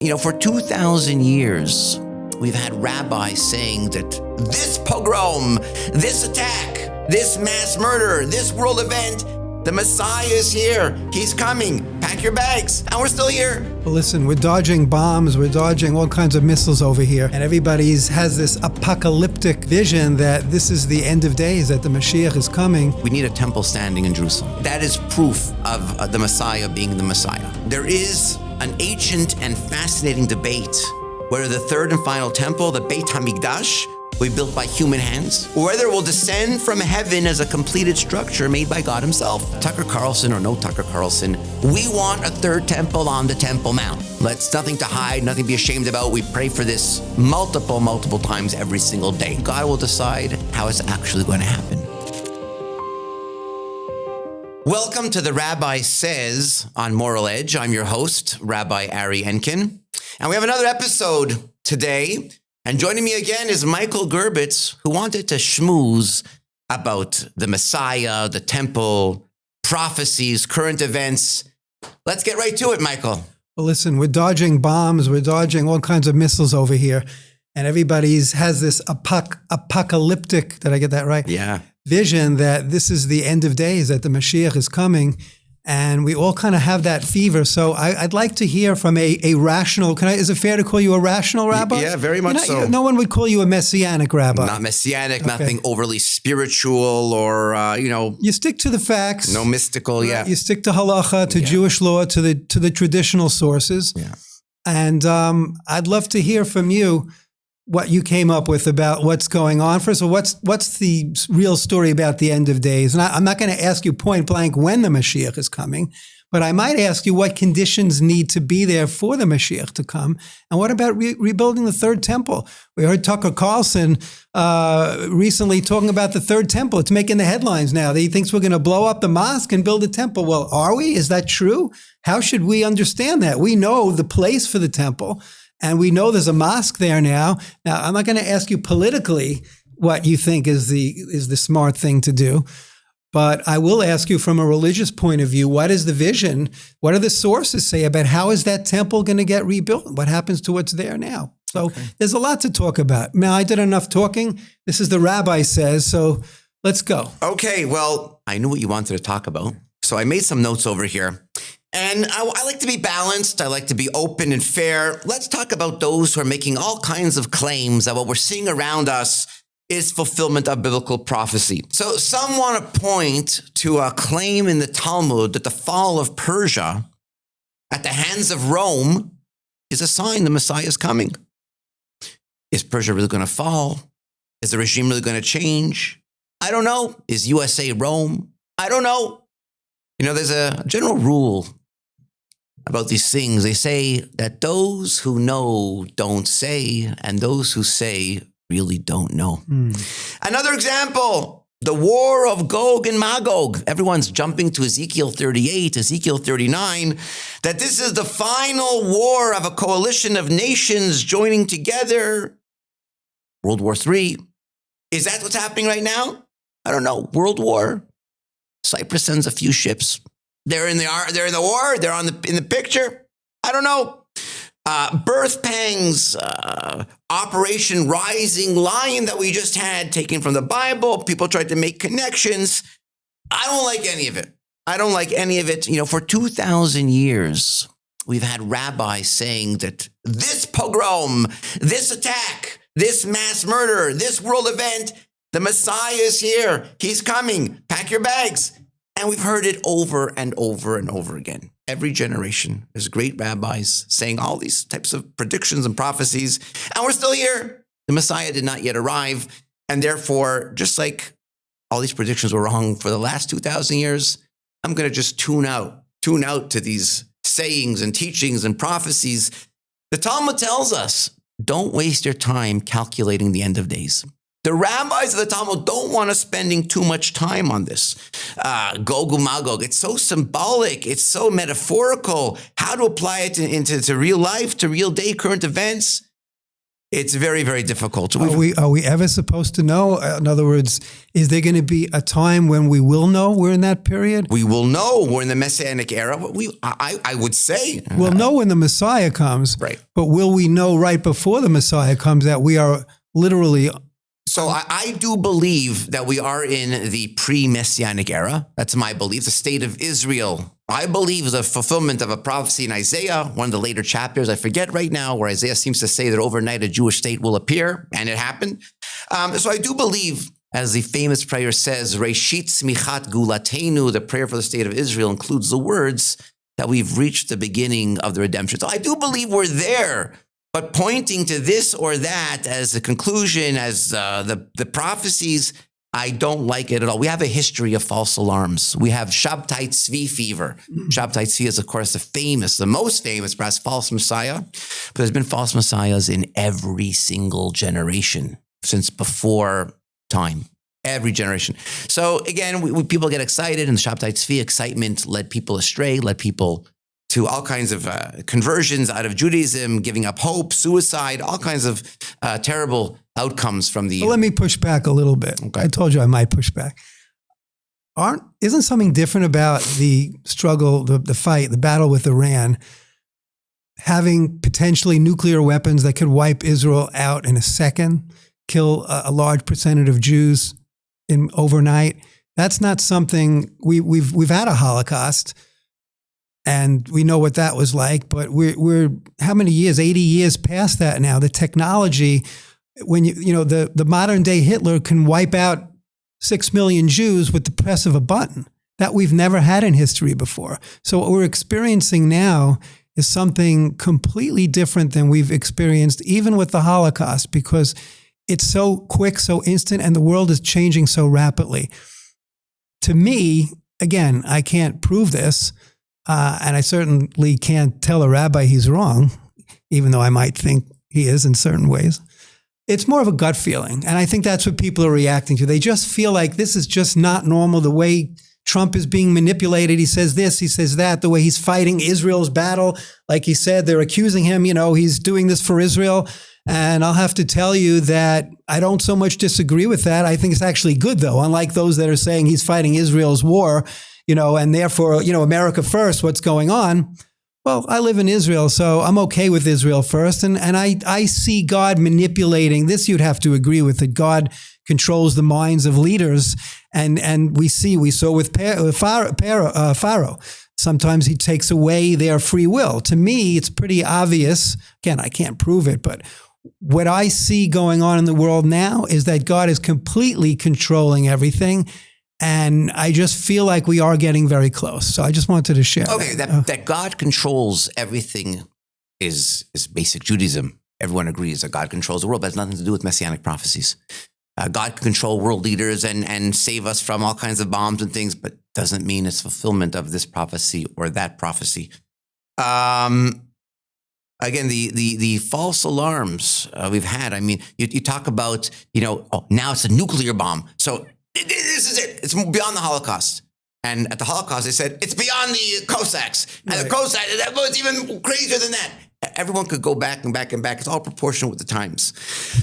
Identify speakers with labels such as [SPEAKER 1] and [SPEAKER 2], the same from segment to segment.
[SPEAKER 1] For 2,000 years, we've had rabbis saying that this pogrom, this attack, this mass murder, this world event, the Messiah is here. He's coming. Pack your bags. And we're still here.
[SPEAKER 2] Well, listen, we're dodging bombs. We're dodging all kinds of missiles over here. And everybody has this apocalyptic vision that this is the end of days, that the Mashiach is coming.
[SPEAKER 1] We need a temple standing in Jerusalem. That is proof of the Messiah being the Messiah. There is an ancient and fascinating debate whether the third and final temple, the Beit HaMikdash, will be built by human hands, or whether it will descend from heaven as a completed structure made by God himself. Tucker Carlson or no Tucker Carlson, we want a third temple on the Temple Mount. Let's nothing to hide, nothing to be ashamed about. We pray for this multiple times every single day. God will decide how it's actually going to happen. Welcome to the Rabbi Says on Moral Edge. I'm your host, Rabbi Ari Enkin. And we have another episode today. And joining me again is Michael Gerbitz, who wanted to schmooze about the Messiah, the temple, prophecies, current events. Let's get right to it, Michael.
[SPEAKER 2] Well, listen, we're dodging bombs. We're dodging all kinds of missiles over here. And everybody has this apocalyptic, did I get that right?
[SPEAKER 1] Yeah.
[SPEAKER 2] Vision that this is the end of days, that the Mashiach is coming. And we all kind of have that fever. So I'd like to hear from a rational, is it fair to call you a rational rabbi?
[SPEAKER 1] Yeah, very much so.
[SPEAKER 2] No one would call you a Messianic rabbi.
[SPEAKER 1] Not Messianic, nothing overly spiritual or,
[SPEAKER 2] You stick to the facts.
[SPEAKER 1] No mystical, yeah.
[SPEAKER 2] You stick to halacha, to Jewish law, to the traditional sources.
[SPEAKER 1] Yeah.
[SPEAKER 2] And I'd love to hear from you what you came up with about what's going on. First of all, what's the real story about the end of days? And I'm not going to ask you point blank when the Mashiach is coming, but I might ask you what conditions need to be there for the Mashiach to come. And what about rebuilding the third temple? We heard Tucker Carlson recently talking about the third temple. It's making the headlines now. He thinks we're going to blow up the mosque and build a temple. Well, are we? Is that true? How should we understand that? We know the place for the temple. And we know there's a mosque there now. Now, I'm not going to ask you politically what you think is the smart thing to do, but I will ask you from a religious point of view, what is the vision? What do the sources say about how is that temple going to get rebuilt? What happens to what's there now? So There's a lot to talk about. Now, I did enough talking. This is the Rabbi Says, so let's go.
[SPEAKER 1] Okay, well, I knew what you wanted to talk about, so I made some notes over here. And I like to be balanced. I like to be open and fair. Let's talk about those who are making all kinds of claims that what we're seeing around us is fulfillment of biblical prophecy. So some want to point to a claim in the Talmud that the fall of Persia at the hands of Rome is a sign the Messiah is coming. Is Persia really going to fall? Is the regime really going to change? I don't know. Is USA Rome? I don't know. There's a general rule about these things. They say that those who know don't say, and those who say really don't know. Another example, the war of Gog and Magog. Everyone's jumping to Ezekiel 38, Ezekiel 39, that this is the final war of a coalition of nations joining together. World War III. Is that what's happening right now? I don't know. World War. Cyprus sends a few ships. They're in the war. They're in the picture. I don't know. Birth pangs, Operation Rising Lion that we just had, taken from the Bible. People tried to make connections. I don't like any of it. I don't like any of it. For 2,000 years, we've had rabbis saying that this pogrom, this attack, this mass murder, this world event, the Messiah is here. He's coming. Pack your bags. And we've heard it over and over and over again. Every generation, there's great rabbis saying all these types of predictions and prophecies. And we're still here. The Messiah did not yet arrive. And therefore, just like all these predictions were wrong for the last 2,000 years, I'm going to just tune out to these sayings and teachings and prophecies. The Talmud tells us, don't waste your time calculating the end of days. The rabbis of the Talmud don't want us spending too much time on this. Gog and Magog, it's so symbolic, it's so metaphorical. How to apply it into real life, to real day current events? It's very, very difficult.
[SPEAKER 2] Are we ever supposed to know? In other words, is there going to be a time when we will know we're in that period?
[SPEAKER 1] We will know we're in the Messianic era. I would say.
[SPEAKER 2] We'll know when the Messiah comes.
[SPEAKER 1] Right.
[SPEAKER 2] But will we know right before the Messiah comes that we are literally...
[SPEAKER 1] So I do believe that we are in the pre-Messianic era. That's my belief. The state of Israel, I believe, is a fulfillment of a prophecy in Isaiah, one of the later chapters. I forget right now, where Isaiah seems to say that overnight a Jewish state will appear, and it happened. So I do believe, as the famous prayer says, Reshit Smichat Gulatenu, the prayer for the state of Israel includes the words that we've reached the beginning of the redemption. So I do believe we're there. But pointing to this or that as the conclusion, as the prophecies, I don't like it at all. We have a history of false alarms. We have Shabtai Tzvi fever. Shabtai Tzvi is, of course, the most famous, perhaps, false messiah. But there's been false messiahs in every single generation since before time. Every generation. So again, people get excited, and the Shabtai Tzvi excitement led people astray, led people to all kinds of conversions out of Judaism, giving up hope, suicide, all kinds of terrible outcomes from the...
[SPEAKER 2] Well, let me push back a little bit.
[SPEAKER 1] Okay.
[SPEAKER 2] I told you I might push back. Isn't something different about the struggle, the fight, the battle with Iran, having potentially nuclear weapons that could wipe Israel out in a second, kill a large percentage of Jews overnight? That's not something... We've had a Holocaust, and we know what that was like, but we're how many years? 80 years past that now. The technology, when the modern day Hitler can wipe out 6 million Jews with the press of a button. That we've never had in history before. So what we're experiencing now is something completely different than we've experienced even with the Holocaust, because it's so quick, so instant, and the world is changing so rapidly. To me, again, I can't prove this, and I certainly can't tell a rabbi he's wrong, even though I might think he is in certain ways. It's more of a gut feeling, and I think that's what people are reacting to. They just feel like this is just not normal, the way Trump is being manipulated. He says this, he says that, the way he's fighting Israel's battle. Like he said, they're accusing him, he's doing this for Israel. And I'll have to tell you that I don't so much disagree with that. I think it's actually good, though, unlike those that are saying he's fighting Israel's war, and therefore, America first, what's going on? Well, I live in Israel, so I'm okay with Israel first. And I see God manipulating this. You'd have to agree with it. God controls the minds of leaders. And we saw with Pharaoh. Sometimes he takes away their free will. To me, it's pretty obvious. Again, I can't prove it, but what I see going on in the world now is that God is completely controlling everything. And I just feel like we are getting very close. So I just wanted to share.
[SPEAKER 1] Okay, that God controls everything is basic Judaism. Everyone agrees that God controls the world, but it has nothing to do with Messianic prophecies. God can control world leaders and save us from all kinds of bombs and things, but doesn't mean it's fulfillment of this prophecy or that prophecy. Again, the false alarms we've had. I mean, you talk about, now it's a nuclear bomb. So this is it. It's beyond the Holocaust. And at the Holocaust, they said, it's beyond the Cossacks. And the Cossacks, that was even crazier than that. Everyone could go back and back and back. It's all proportional with the times.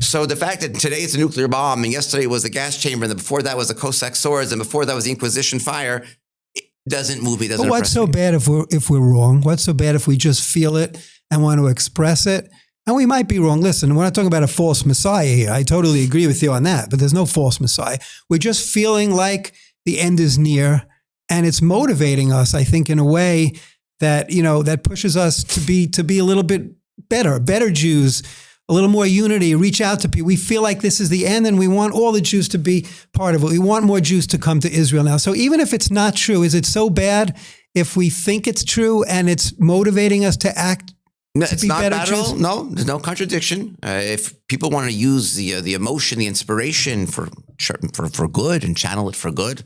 [SPEAKER 1] So the fact that today it's a nuclear bomb, and yesterday it was a gas chamber, and before that was the Cossack swords, and before that was the Inquisition fire, it doesn't move me.
[SPEAKER 2] But what's so bad if we're wrong? What's so bad if we just feel it and want to express it? And we might be wrong. Listen, we're not talking about a false Messiah here. I totally agree with you on that, but there's no false Messiah. We're just feeling like the end is near, and it's motivating us, I think, in a way that, that pushes us to be a little bit better Jews, a little more unity, reach out to people. We feel like this is the end, and we want all the Jews to be part of it. We want more Jews to come to Israel now. So even if it's not true, is it so bad if we think it's true and it's motivating us to act?
[SPEAKER 1] No, it's not bad at all. No, there's no contradiction. If people want to use the emotion, the inspiration for good and channel it for good,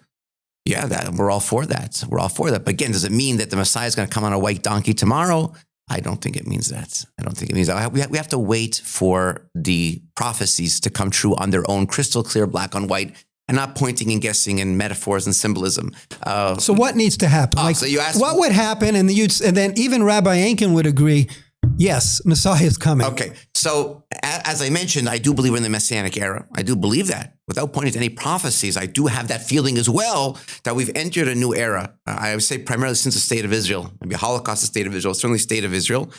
[SPEAKER 1] we're all for that. We're all for that. But again, does it mean that the Messiah is going to come on a white donkey tomorrow? I don't think it means that. We have to wait for the prophecies to come true on their own, crystal clear, black on white, and not pointing and guessing and metaphors and symbolism.
[SPEAKER 2] So what needs to happen?
[SPEAKER 1] So you asked
[SPEAKER 2] what would happen, and then even Rabbi Enkin would agree, yes, Messiah is coming.
[SPEAKER 1] Okay, So as I mentioned, I do believe we're in the Messianic era. I do believe that. Without pointing to any prophecies, I do have that feeling as well that we've entered a new era. I would say primarily since the state of Israel, maybe Holocaust, the state of Israel, certainly state of Israel.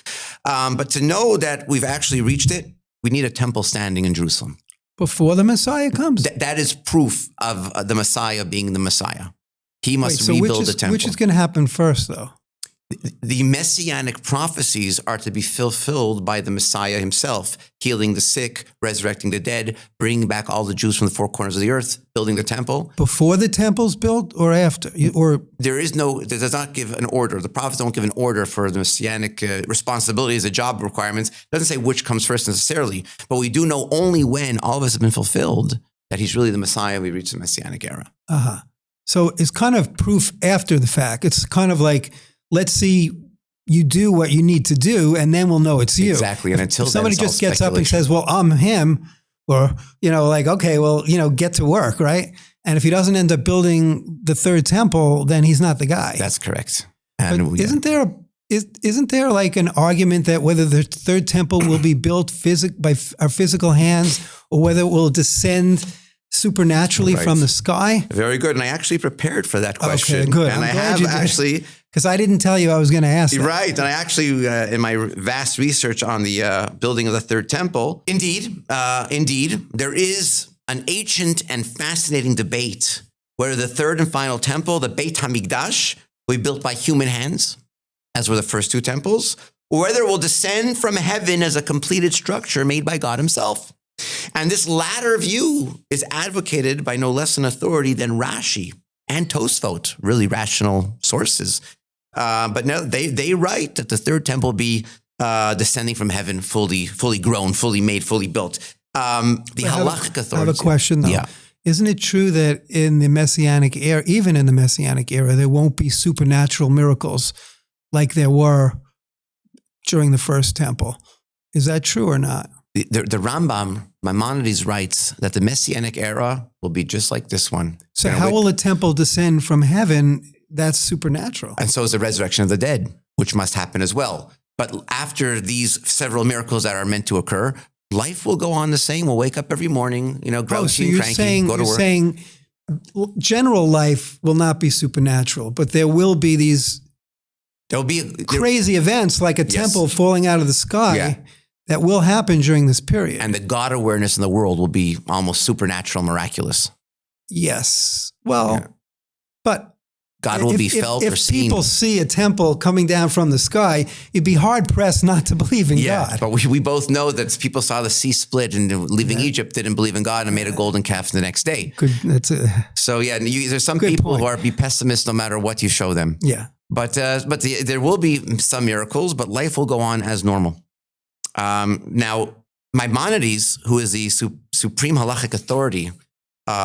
[SPEAKER 1] But to know that we've actually reached it, we need a temple standing in Jerusalem.
[SPEAKER 2] Before the Messiah comes?
[SPEAKER 1] That is proof of the Messiah being the Messiah. He must rebuild the temple.
[SPEAKER 2] Which is going to happen first, though?
[SPEAKER 1] The Messianic prophecies are to be fulfilled by the Messiah himself, healing the sick, resurrecting the dead, bringing back all the Jews from the four corners of the earth, building the temple.
[SPEAKER 2] Before the temple's built or after?
[SPEAKER 1] There does not give an order. The prophets don't give an order for the Messianic responsibilities, the job requirements. It doesn't say which comes first necessarily, but we do know only when all of us have been fulfilled that he's really the Messiah, we reach the Messianic era.
[SPEAKER 2] So it's kind of proof after the fact. It's kind of like, let's see you do what you need to do, and then we'll know it's you.
[SPEAKER 1] Exactly. And until
[SPEAKER 2] if somebody just gets up and says, well, I'm him, or, like, okay, well, get to work, right? And if he doesn't end up building the third temple, then he's not the guy.
[SPEAKER 1] That's correct.
[SPEAKER 2] And isn't there like an argument that whether the third temple will be built by our physical hands or whether it will descend supernaturally from the sky?
[SPEAKER 1] Very good. And I actually prepared for that question.
[SPEAKER 2] Okay, good.
[SPEAKER 1] And I have actually...
[SPEAKER 2] Because I didn't tell you I was going to ask that.
[SPEAKER 1] Right. And I actually, in my vast research on the building of the third temple, indeed, there is an ancient and fascinating debate whether the third and final temple, the Beit HaMikdash, will be built by human hands, as were the first two temples, or whether it will descend from heaven as a completed structure made by God himself. And this latter view is advocated by no less an authority than Rashi and Tosfot, really rational sources. But no, they write that the third temple be descending from heaven, fully grown, fully made, fully built. The halachic authority.
[SPEAKER 2] I have a question, though.
[SPEAKER 1] Yeah.
[SPEAKER 2] Isn't it true that in the Messianic era, even in the Messianic era, there won't be supernatural miracles like there were during the first temple? Is that true or not?
[SPEAKER 1] The Rambam, Maimonides, writes that the Messianic era will be just like this one.
[SPEAKER 2] So how will a temple descend from heaven? That's supernatural.
[SPEAKER 1] And so is the resurrection of the dead, which must happen as well. But after these several miracles that are meant to occur, life will go on the same. We'll wake up every morning, grouchy and cranky, go to work.
[SPEAKER 2] You're saying general life will not be supernatural, but there will be these crazy events like a temple falling out of the sky that will happen during this period.
[SPEAKER 1] And the God awareness in the world will be almost supernatural, miraculous.
[SPEAKER 2] Yes. Well, but
[SPEAKER 1] God will be felt or seen.
[SPEAKER 2] If people see a temple coming down from the sky, you'd be hard-pressed not to believe in God.
[SPEAKER 1] But we both know that people saw the sea split and leaving Egypt didn't believe in God and made a golden calf the next day. So there's some people who are pessimists no matter what you show them.
[SPEAKER 2] Yeah.
[SPEAKER 1] But there will be some miracles, but life will go on as normal. Now, Maimonides, who is the supreme halachic authority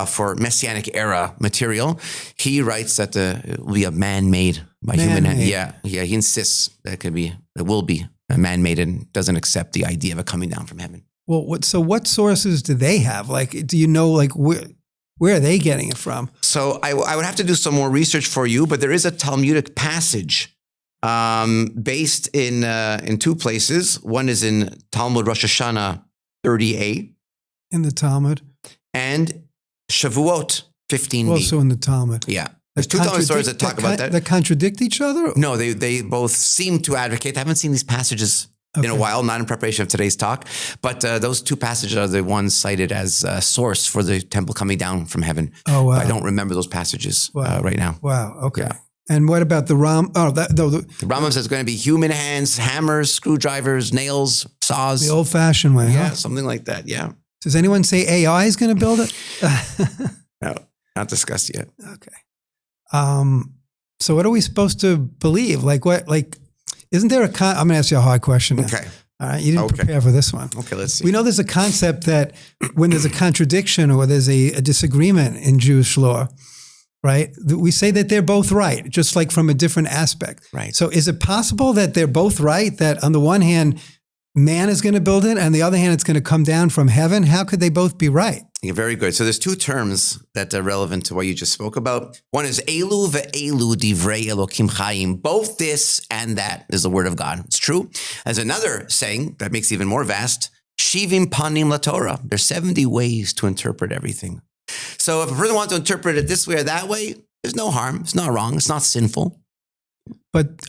[SPEAKER 1] for Messianic era material, he writes that it will be a man-made by human hand. Yeah. He insists that it will be a man-made and doesn't accept the idea of it coming down from heaven.
[SPEAKER 2] Well, what sources do they have? Like, do you know, like, where are they getting it from?
[SPEAKER 1] So I would have to do some more research for you, but there is a Talmudic passage based in two places. One is in Talmud Rosh Hashanah 30a.
[SPEAKER 2] In the Talmud.
[SPEAKER 1] And Shavuot 15b.
[SPEAKER 2] Also in the Talmud.
[SPEAKER 1] Yeah. There's two Talmud stories that talk about that.
[SPEAKER 2] That contradict each other?
[SPEAKER 1] No, they both seem to advocate. I haven't seen these passages in a while, not in preparation of today's talk, but those two passages are the ones cited as a source for the temple coming down from heaven.
[SPEAKER 2] Oh, wow.
[SPEAKER 1] But I don't remember those passages right now.
[SPEAKER 2] Wow, okay.
[SPEAKER 1] Yeah.
[SPEAKER 2] And what about the Ram? Oh, the
[SPEAKER 1] Rambam says it's going to be human hands, hammers, screwdrivers, nails, saws.
[SPEAKER 2] The old-fashioned way,
[SPEAKER 1] Yeah,
[SPEAKER 2] huh?
[SPEAKER 1] something like that, yeah.
[SPEAKER 2] Does anyone say AI is going to build it?
[SPEAKER 1] No, not discussed yet.
[SPEAKER 2] Okay. So what are we supposed to believe? Like what? Like, isn't there I'm going to ask you a hard question now.
[SPEAKER 1] Okay.
[SPEAKER 2] All right. You didn't prepare for this one.
[SPEAKER 1] Okay, let's see.
[SPEAKER 2] We know there's a concept that when there's a contradiction or there's a disagreement in Jewish law, right? We say that they're both right, just like from a different aspect.
[SPEAKER 1] Right.
[SPEAKER 2] So is it possible that they're both right? That on the one hand, man is going to build it, and on the other hand, it's going to come down from heaven? How could they both be right?
[SPEAKER 1] Yeah, very good. So there's two terms that are relevant to what you just spoke about. One is Elu ve'elu divrei Elokim Chaim. Both this and that is the word of God. It's true. There's another saying that makes it even more vast. Shivim panim la Torah. There's 70 ways to interpret everything. So if a person wants to interpret it this way or that way, there's no harm. It's not wrong. It's not sinful.
[SPEAKER 2] But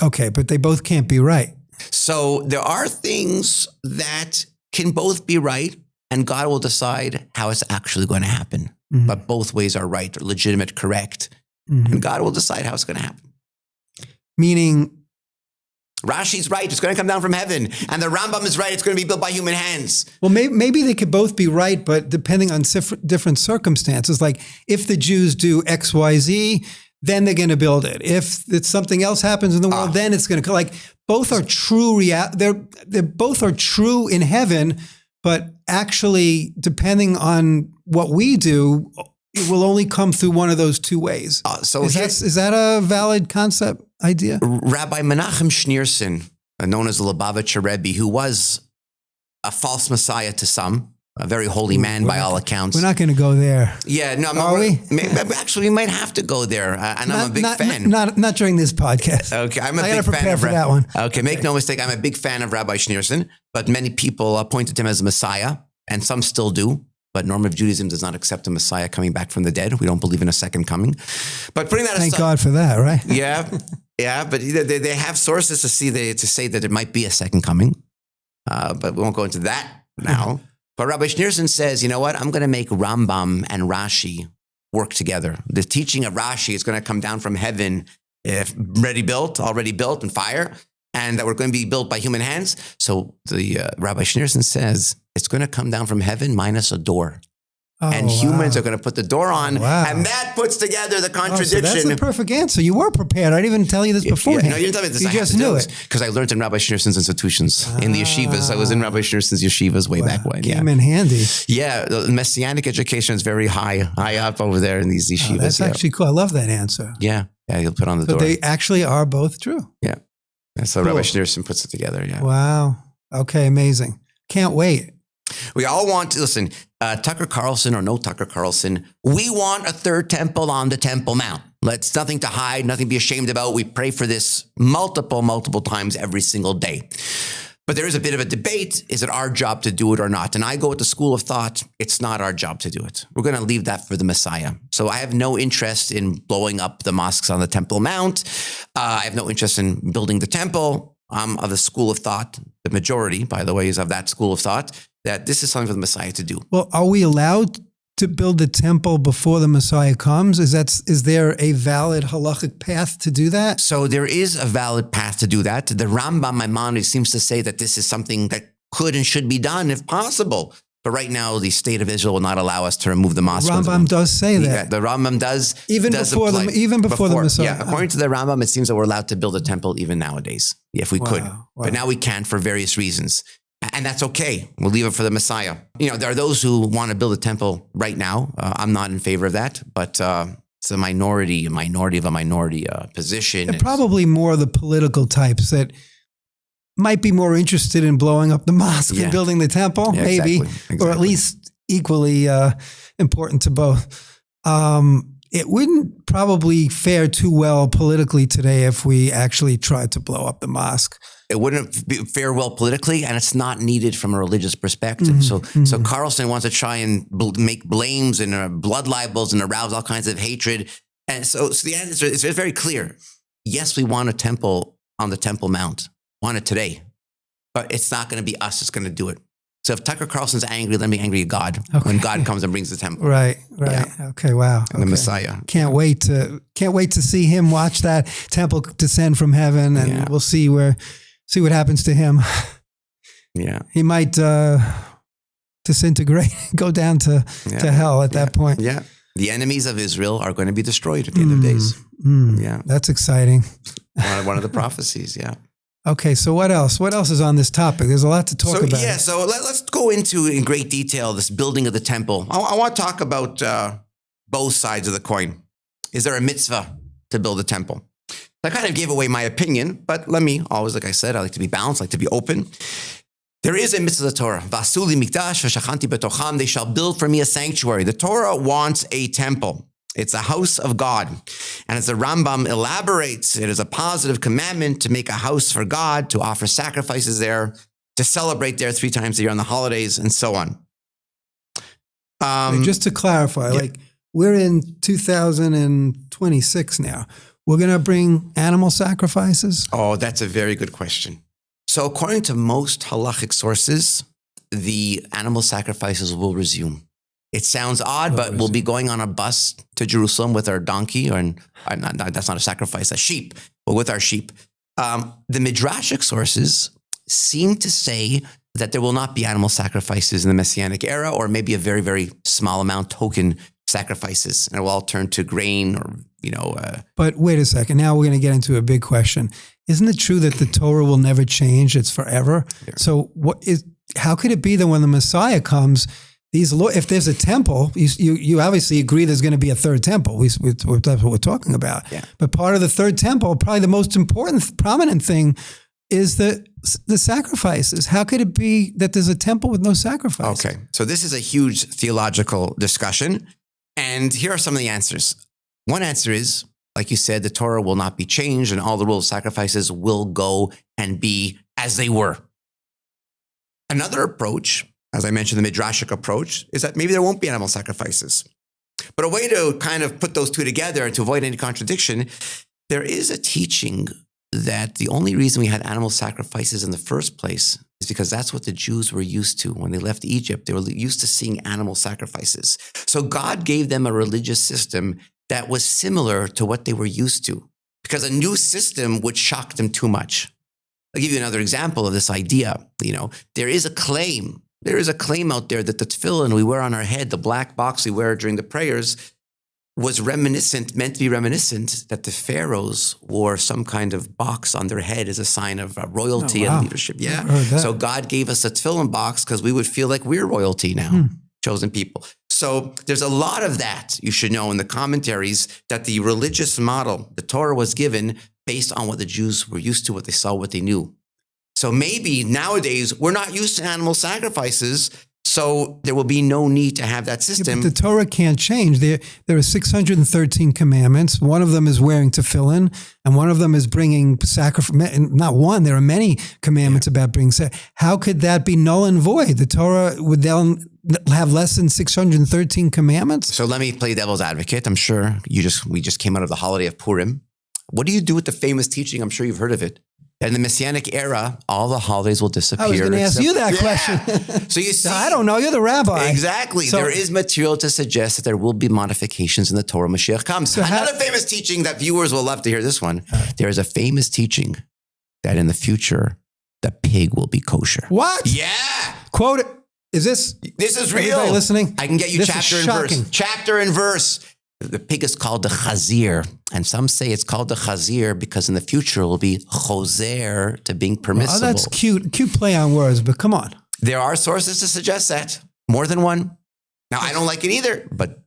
[SPEAKER 2] they both can't be right.
[SPEAKER 1] So there are things that can both be right, and God will decide how it's actually going to happen.
[SPEAKER 2] Mm-hmm.
[SPEAKER 1] But both ways are right, or legitimate, correct.
[SPEAKER 2] Mm-hmm.
[SPEAKER 1] And God will decide how it's going to happen.
[SPEAKER 2] Meaning,
[SPEAKER 1] Rashi's right. It's going to come down from heaven. And the Rambam is right. It's going to be built by human hands.
[SPEAKER 2] well, maybe they could both be right, but depending on different circumstances. Like if the Jews do X, Y, Z, then they're going to build it. If it's something else happens in the world, then it's going to, like, both are true. They're both are true in heaven, but actually, depending on what we do, it will only come through one of those two ways. Is that a valid concept idea?
[SPEAKER 1] Rabbi Menachem Schneerson, known as the Lubavitcher Rebbe, who was a false messiah to some, a very holy man by all accounts.
[SPEAKER 2] We're not going to go there.
[SPEAKER 1] Yeah, no,
[SPEAKER 2] are we?
[SPEAKER 1] Actually, we might have to go there, and I'm a big fan.
[SPEAKER 2] Not during this podcast.
[SPEAKER 1] Okay, I
[SPEAKER 2] got to prepare for that one.
[SPEAKER 1] Okay, make no mistake, I'm a big fan of Rabbi Schneerson, but many people appointed him as a messiah, and some still do. But norm of Judaism does not accept a messiah coming back from the dead. We don't believe in a second coming. But putting that aside,
[SPEAKER 2] thank God for that, right?
[SPEAKER 1] Yeah, but they have sources to say that it might be a second coming. But we won't go into that now. But Rabbi Schneerson says, you know what? I'm going to make Rambam and Rashi work together. The teaching of Rashi is going to come down from heaven, already built in fire, and that we're going to be built by human hands. So the Rabbi Schneerson says it's going to come down from heaven minus a door. And humans are going to put the door on, and that puts together the contradiction.
[SPEAKER 2] So that's the perfect answer. You were prepared. I didn't even tell you this beforehand.
[SPEAKER 1] No, you didn't tell me this.
[SPEAKER 2] You just knew it.
[SPEAKER 1] Because I learned in Rabbi Schneerson's institutions, in the yeshivas. I was in Rabbi Schneerson's yeshivas way back when.
[SPEAKER 2] Came in handy.
[SPEAKER 1] Yeah, the Messianic education is very high up over there in these yeshivas.
[SPEAKER 2] That's actually cool. I love that answer.
[SPEAKER 1] Yeah, you'll put on the door.
[SPEAKER 2] They actually are both true.
[SPEAKER 1] Yeah. So Rabbi Schneerson puts it together, yeah.
[SPEAKER 2] Wow. Okay, amazing. Can't wait.
[SPEAKER 1] We all want to, listen, Tucker Carlson or no Tucker Carlson, we want a third temple on the Temple Mount. It's nothing to hide, nothing to be ashamed about. We pray for this multiple times every single day. But there is a bit of a debate. Is it our job to do it or not? And I go with the school of thought, it's not our job to do it. We're going to leave that for the Messiah. So I have no interest in blowing up the mosques on the Temple Mount. I have no interest in building the temple. I'm of the school of thought. The majority, by the way, is of that school of thought, that this is something for the Messiah to do.
[SPEAKER 2] Well, are we allowed to build the temple before the Messiah comes? Is there a valid halachic path to do that?
[SPEAKER 1] So there is a valid path to do that. The Rambam Maimonides seems to say that this is something that could and should be done if possible. But right now, the state of Israel will not allow us to remove the mosque.
[SPEAKER 2] Rambam does say that.
[SPEAKER 1] Yeah, the Rambam does.
[SPEAKER 2] Even before the Messiah.
[SPEAKER 1] Yeah, according to the Rambam, it seems that we're allowed to build a temple even nowadays, if we could.
[SPEAKER 2] Wow.
[SPEAKER 1] But now we can't for various reasons. And that's okay. We'll leave it for the Messiah. There are those who want to build a temple right now. I'm not in favor of that, but it's a minority of a minority position.
[SPEAKER 2] And probably more the political types that might be more interested in blowing up the mosque and building the temple, maybe, exactly. Or at least equally important to both. It wouldn't probably fare too well politically today if we actually tried to blow up the mosque.
[SPEAKER 1] It wouldn't fare well politically, and it's not needed from a religious perspective. So Carlson wants to try and make blames and blood libels and arouse all kinds of hatred. And so the answer is very clear. Yes, we want a temple on the Temple Mount. Want it today. But it's not going to be us that's going to do it. So if Tucker Carlson's angry, let me angry at God when God comes and brings the temple.
[SPEAKER 2] Right. Yeah. Okay. Wow.
[SPEAKER 1] And the Messiah.
[SPEAKER 2] Can't wait to see him watch that temple descend from heaven, and we'll see what happens to him.
[SPEAKER 1] Yeah.
[SPEAKER 2] He might disintegrate, go down to hell at that point.
[SPEAKER 1] Yeah. The enemies of Israel are going to be destroyed at the end of days. Yeah.
[SPEAKER 2] That's exciting.
[SPEAKER 1] One of the prophecies. Yeah.
[SPEAKER 2] Okay, so what else? What else is on this topic? There's a lot to talk about.
[SPEAKER 1] Yeah, so let's go into in great detail this building of the temple. I want to talk about both sides of the coin. Is there a mitzvah to build a temple? I kind of gave away my opinion, but let me always, like I said, I like to be balanced, I like to be open. There is a mitzvah of the Torah. Vasuli mikdash v'shachanti betocham. They shall build for me a sanctuary. The Torah wants a temple. It's a house of God. And as the Rambam elaborates, it is a positive commandment to make a house for God, to offer sacrifices there, to celebrate there 3 times a year on the holidays and so on.
[SPEAKER 2] Just to clarify, like we're in 2026 now. We're going to bring animal sacrifices?
[SPEAKER 1] Oh, that's a very good question. So according to most halachic sources, the animal sacrifices will resume. It sounds odd, but we'll be going on a bus to Jerusalem with our donkey, that's not a sacrifice, a sheep, but with our sheep. The Midrashic sources seem to say that there will not be animal sacrifices in the Messianic era, or maybe a very, very small amount, token sacrifices, and it will all turn to grain or,
[SPEAKER 2] But wait a second. Now we're going to get into a big question. Isn't it true that the Torah will never change? It's forever.
[SPEAKER 1] Yeah.
[SPEAKER 2] So how could it be that when the Messiah comes, if there's a temple, you obviously agree there's going to be a third temple. That's what we're talking about.
[SPEAKER 1] Yeah.
[SPEAKER 2] But part of the third temple, probably the most important, prominent thing, is the sacrifices. How could it be that there's a temple with no sacrifice?
[SPEAKER 1] Okay, so this is a huge theological discussion, and here are some of the answers. One answer is, like you said, the Torah will not be changed, and all the rules of sacrifices will go and be as they were. Another approach, as I mentioned, the Midrashic approach, is that maybe there won't be animal sacrifices. But a way to kind of put those two together and to avoid any contradiction, there is a teaching that the only reason we had animal sacrifices in the first place is because that's what the Jews were used to. When they left Egypt, they were used to seeing animal sacrifices. So God gave them a religious system that was similar to what they were used to, because a new system would shock them too much. I'll give you another example of this idea. There is a claim out there that the tefillin we wear on our head, the black box we wear during the prayers, was meant to be reminiscent that the pharaohs wore some kind of box on their head as a sign of royalty and leadership. Yeah. So God gave us a tefillin box because we would feel like we're royalty now, chosen people. So there's a lot of that you should know in the commentaries, that the religious model, the Torah, was given based on what the Jews were used to, what they saw, what they knew. So maybe nowadays we're not used to animal sacrifices, so there will be no need to have that system.
[SPEAKER 2] Yeah, but the Torah can't change. There are 613 commandments. One of them is wearing tefillin, and one of them is bringing sacrifice. Not one. There are many commandments about bringing sacrifice. How could that be null and void? The Torah would then have less than 613 commandments?
[SPEAKER 1] So let me play devil's advocate. I'm sure we just came out of the holiday of Purim. What do you do with the famous teaching? I'm sure you've heard of it. In the Messianic era, all the holidays will disappear.
[SPEAKER 2] I was going to ask you that question.
[SPEAKER 1] So you see,
[SPEAKER 2] I don't know. You're the rabbi.
[SPEAKER 1] Exactly. So, there is material to suggest that there will be modifications in the Torah. Mashiach comes. So another famous teaching that viewers will love to hear this one. There is a famous teaching that in the future, the pig will be kosher.
[SPEAKER 2] What?
[SPEAKER 1] Yeah.
[SPEAKER 2] Quote it. Is this?
[SPEAKER 1] This is real.
[SPEAKER 2] Everybody listening?
[SPEAKER 1] I can get you chapter and verse. Chapter and verse. The pig is called the chazir, and some say it's called the chazir because in the future it will be choser, to being permissible.
[SPEAKER 2] Oh, that's cute. Cute play on words, but come on.
[SPEAKER 1] There are sources to suggest that. More than one. Now, I don't like it either, but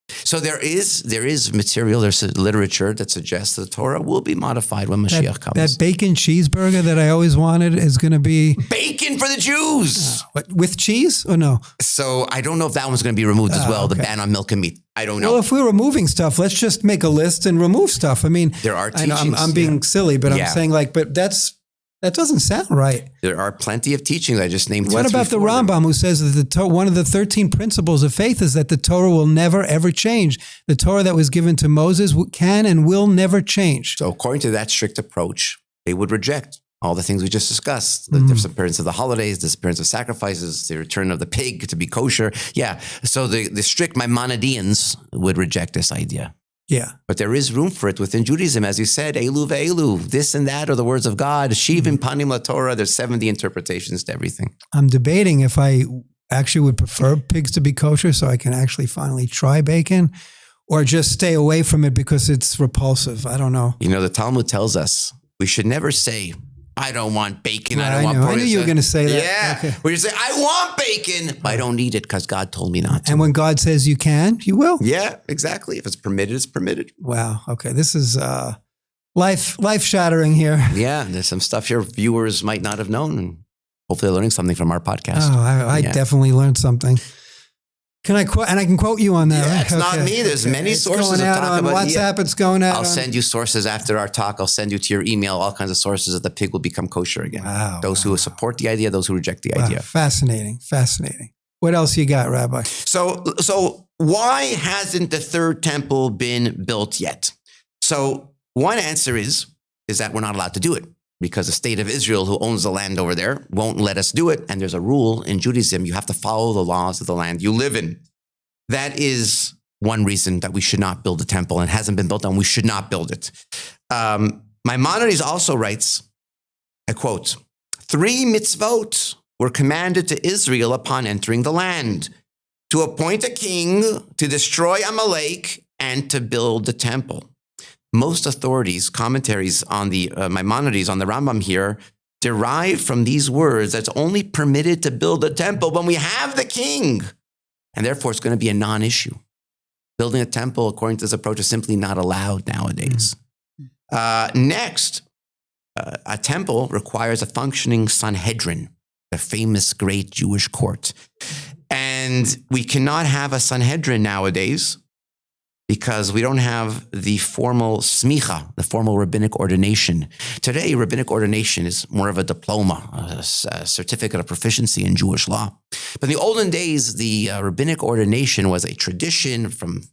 [SPEAKER 1] so there is material, there's literature that suggests the Torah will be modified when Mashiach comes.
[SPEAKER 2] That bacon cheeseburger that I always wanted is going to be...
[SPEAKER 1] Bacon for the Jews!
[SPEAKER 2] With cheese or no?
[SPEAKER 1] So I don't know if that one's going to be removed as well, okay. The ban on milk and meat. I don't know.
[SPEAKER 2] Well, if we're removing stuff, let's just make a list and remove stuff. I mean,
[SPEAKER 1] there are teachings.
[SPEAKER 2] I know I'm being silly, but I'm saying but that doesn't sound right.
[SPEAKER 1] There are plenty of teachings. I just named two.
[SPEAKER 2] What about the Rambam, who says that one of the 13 principles of faith is that the Torah will never, ever change? The Torah that was given to Moses can and will never change.
[SPEAKER 1] So according to that strict approach, they would reject all the things we just discussed. The disappearance of the holidays, disappearance of sacrifices, the return of the pig to be kosher. Yeah. So the strict Maimonideans would reject this idea.
[SPEAKER 2] Yeah.
[SPEAKER 1] But there is room for it within Judaism. As you said, Elu ve'elu, this and that are the words of God. Shivim panim laTorah, there's 70 interpretations to everything.
[SPEAKER 2] I'm debating if I actually would prefer pigs to be kosher so I can actually finally try bacon, or just stay away from it because it's repulsive. I don't know.
[SPEAKER 1] You know, the Talmud tells us we should never say, I don't want bacon.
[SPEAKER 2] Right,
[SPEAKER 1] I don't want pork.
[SPEAKER 2] I knew you were going to say that.
[SPEAKER 1] Yeah. Okay. We just say, I want bacon, but I don't need it because God told me not to.
[SPEAKER 2] And when God says you can, you will.
[SPEAKER 1] Yeah, exactly. If it's permitted, it's permitted.
[SPEAKER 2] Wow. Okay. This is life shattering here.
[SPEAKER 1] Yeah. There's some stuff your viewers might not have known. And hopefully they're learning something from our podcast.
[SPEAKER 2] Oh, I definitely learned something. Can I quote? And I can quote you on that.
[SPEAKER 1] Yeah,
[SPEAKER 2] right?
[SPEAKER 1] it's not me. There's many
[SPEAKER 2] It's
[SPEAKER 1] sources
[SPEAKER 2] going
[SPEAKER 1] that
[SPEAKER 2] out
[SPEAKER 1] talk
[SPEAKER 2] on
[SPEAKER 1] about
[SPEAKER 2] WhatsApp. It's going out.
[SPEAKER 1] I'll send you sources after our talk. I'll send you to your email all kinds of sources that the pig will become kosher again.
[SPEAKER 2] Wow.
[SPEAKER 1] Those who support the idea, those who reject the idea.
[SPEAKER 2] Fascinating. What else you got, Rabbi?
[SPEAKER 1] So why hasn't the third temple been built yet? So one answer is that we're not allowed to do it because the state of Israel, who owns the land over there, won't let us do it. And there's a rule in Judaism: you have to follow the laws of the land you live in. That is one reason that we should not build a temple, and it hasn't been built, and we should not build it. Maimonides also writes, I quote, 3 mitzvot were commanded to Israel upon entering the land: to appoint a king, to destroy Amalek, and to build the temple. Most authorities, commentaries on the Maimonides, on the Rambam here, derive from these words that it's only permitted to build a temple when we have the king. And therefore, it's going to be a non-issue. Building a temple, according to this approach, is simply not allowed nowadays. Next, a temple requires a functioning Sanhedrin, the famous great Jewish court. And we cannot have a Sanhedrin nowadays because we don't have the formal smicha, the formal rabbinic ordination. Today, rabbinic ordination is more of a diploma, a certificate of proficiency in Jewish law. But in the olden days, the rabbinic ordination was a tradition from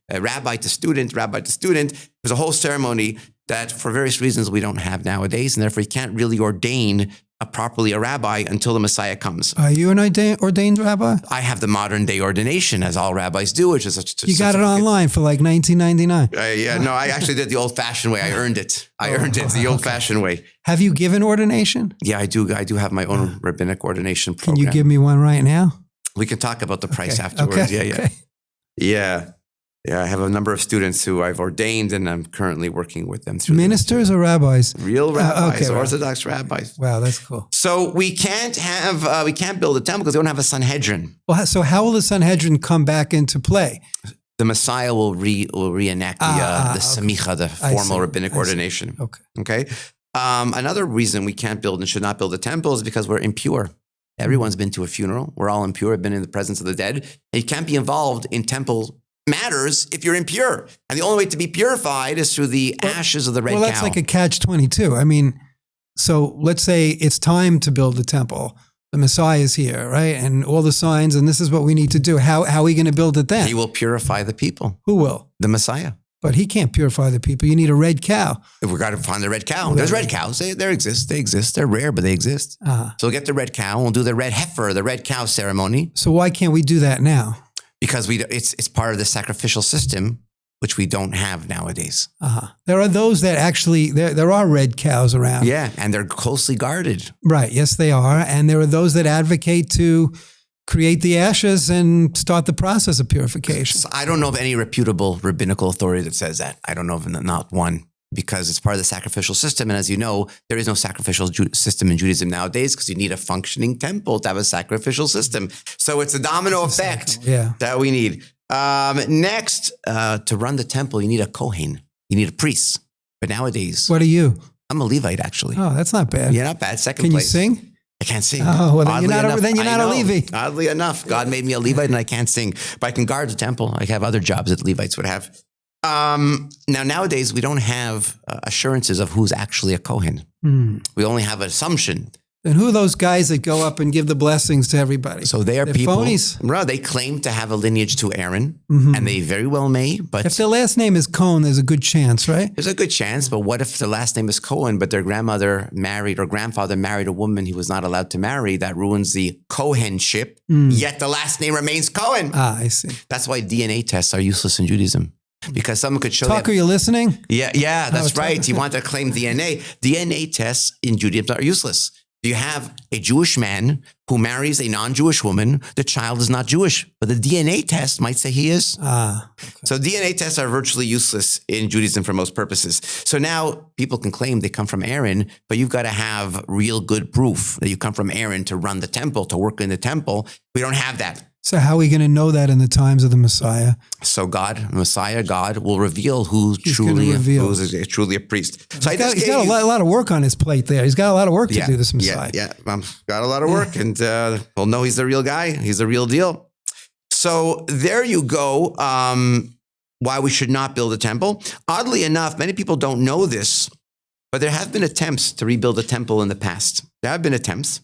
[SPEAKER 1] rabbi to student. It was a whole ceremony that for various reasons we don't have nowadays, and therefore you can't really ordain properly a rabbi until the Messiah comes.
[SPEAKER 2] Are you an ordained rabbi?
[SPEAKER 1] I have the modern day ordination, as all rabbis do, which is
[SPEAKER 2] you got it online for like $19.99.
[SPEAKER 1] No, I actually did the old-fashioned way. I earned it. The old-fashioned way.
[SPEAKER 2] Have you given ordination?
[SPEAKER 1] Yeah, I do. I do have my own rabbinic ordination program.
[SPEAKER 2] Can you give me one right now?
[SPEAKER 1] We can talk about the price afterwards. Yeah. I have a number of students who I've ordained, and I'm currently working with them through
[SPEAKER 2] ministers or rabbis?
[SPEAKER 1] Real rabbis, Orthodox rabbis.
[SPEAKER 2] Wow, that's cool.
[SPEAKER 1] So we can't build a temple because we don't have a Sanhedrin.
[SPEAKER 2] Well, so how will the Sanhedrin come back into play?
[SPEAKER 1] The Messiah will reenact the samicha, the formal rabbinic ordination. Okay. Another reason we can't build and should not build a temple is because we're impure. Everyone's been to a funeral. We're all impure, been in the presence of the dead. And you can't be involved in temple matters if you're impure. And the only way to be purified is through the ashes of the red cow.
[SPEAKER 2] Well, that's like a catch-22. I mean, so let's say it's time to build a temple. The Messiah is here, right? And all the signs, and this is what we need to do. How are we going to build it then?
[SPEAKER 1] He will purify the people.
[SPEAKER 2] Who will?
[SPEAKER 1] The Messiah.
[SPEAKER 2] But he can't purify the people. You need a red cow.
[SPEAKER 1] We've got to find the red cow. There's red cows. They exist. They exist. They're rare, but they exist. So we'll get the red cow. We'll do the red heifer, the red cow ceremony.
[SPEAKER 2] So why can't we do that now?
[SPEAKER 1] Because it's part of the sacrificial system, which we don't have nowadays.
[SPEAKER 2] There are those that actually, there are red cows around.
[SPEAKER 1] Yeah, and they're closely guarded.
[SPEAKER 2] Right, yes they are. And there are those that advocate to create the ashes and start the process of purification.
[SPEAKER 1] So I don't know of any reputable rabbinical authority that says that. I don't know of not one, because it's part of the sacrificial system. And as you know, there is no sacrificial system in Judaism nowadays because you need a functioning temple to have a sacrificial system. So it's a domino effect that we need. Next, to run the temple, you need a Kohen. You need a priest. But nowadays...
[SPEAKER 2] What are you?
[SPEAKER 1] I'm a Levite, actually.
[SPEAKER 2] Oh, that's not bad.
[SPEAKER 1] Yeah, not bad. Second place.
[SPEAKER 2] Can you sing?
[SPEAKER 1] I can't sing.
[SPEAKER 2] Oh, well, then you're not a Levite.
[SPEAKER 1] Oddly enough, God made me a Levite and I can't sing. But I can guard the temple. I have other jobs that Levites would have. Nowadays, we don't have assurances of who's actually a Kohen. We only have an assumption.
[SPEAKER 2] And who are those guys that go up and give the blessings to everybody?
[SPEAKER 1] So they're people.
[SPEAKER 2] Phonies.
[SPEAKER 1] They claim to have a lineage to Aaron, and they very well may. But
[SPEAKER 2] if their last name is Cohen, there's a good chance, right?
[SPEAKER 1] There's a good chance. But what if their last name is Cohen, but their grandmother married or grandfather married a woman he was not allowed to marry? That ruins the Kohenship. Yet the last name remains Cohen.
[SPEAKER 2] I see.
[SPEAKER 1] That's why DNA tests are useless in Judaism. Because someone could show
[SPEAKER 2] Tucker, you listening?
[SPEAKER 1] Yeah, that's right. You want to claim DNA. DNA tests in Judaism are useless. You have a Jewish man who marries a non-Jewish woman. The child is not Jewish, but the DNA test might say he is. So DNA tests are virtually useless in Judaism for most purposes. So now people can claim they come from Aaron, but you've got to have real good proof that you come from Aaron to run the temple, to work in the temple. We don't have that.
[SPEAKER 2] So how are we going to know that in the times of the Messiah?
[SPEAKER 1] So God will reveal who's truly a priest. So
[SPEAKER 2] he's got a lot of work on his plate there. He's got a lot of work to do, this Messiah.
[SPEAKER 1] Got a lot of work, and we'll know he's the real guy. He's the real deal. So there you go. Why we should not build a temple. Oddly enough, many people don't know this, but there have been attempts to rebuild a temple in the past. There have been attempts.